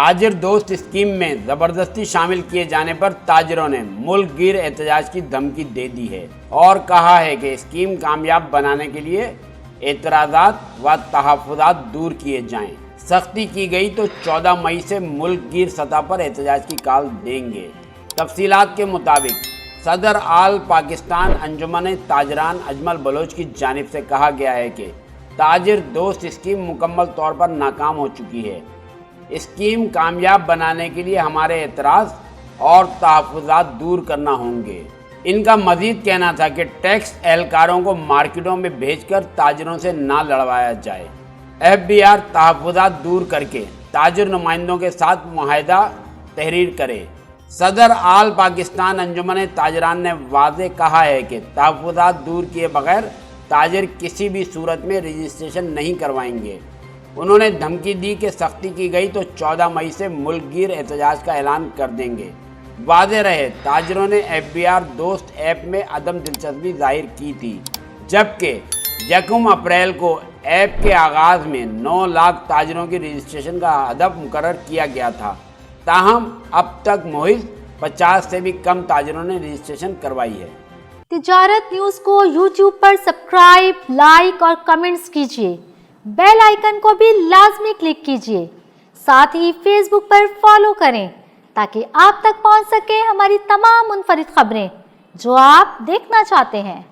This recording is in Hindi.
ताजिर दोस्त स्कीम में जबरदस्ती शामिल किए जाने पर ताजिरों ने मुल्क गिर एहतजाज की धमकी दे दी है और कहा है कि स्कीम कामयाब बनाने के लिए एतराज़ात व तहफ़्फ़ुज़ात दूर किए जाएं। सख्ती की गई तो 14 मई से मुल्क गिर सतह पर एहतजाज की कॉल देंगे। तफसीलात के मुताबिक सदर आल पाकिस्तान अंजुमन ताजरान अजमल बलोच की जानिब से कहा गया है कि ताजिर दोस्त स्कीम मुकम्मल तौर पर नाकाम हो चुकी है। स्कीम कामयाब बनाने के लिए हमारे एतराज़ और तहफ़्फ़ुज़ात दूर करना होंगे। इनका मज़ीद कहना था कि टैक्स एहलकारों को मार्केटों में भेजकर ताजिरों से ना लड़वाया जाए। FBR तहफ़्फ़ुज़ात दूर करके ताजिर नुमाइंदों के साथ मुआहदा तहरीर करे। सदर आल पाकिस्तान अंजुमन ताजरान ने वाज़े कहा है कि तहफ़्फ़ुज़ात दूर किए बगैर ताजिर किसी भी सूरत में रजिस्ट्रेशन नहीं करवाएंगे। उन्होंने धमकी दी कि सख्ती की गई तो 14 मई से मुल्क गिर एहतजाज का ऐलान कर देंगे। वाज़े रहे ताजिरों ने FBR दोस्त ऐप में अदम दिलचस्पी जाहिर की थी, जबकि 1 अप्रैल को ऐप के आगाज़ में 9 लाख ताजिरों की रजिस्ट्रेशन का हदफ मुकर्रर किया गया था। ताहम अब तक महज 50 से भी कम ताजिरों ने रजिस्ट्रेशन करवाई है। तिजारत न्यूज़ को YouTube पर सब्सक्राइब, लाइक और कमेंट्स कीजिए। बेल आइकन को भी लाजमी क्लिक कीजिए। साथ ही फेसबुक पर फॉलो करें ताकि आप तक पहुंच सके हमारी तमाम मुनफरिद खबरें जो आप देखना चाहते हैं।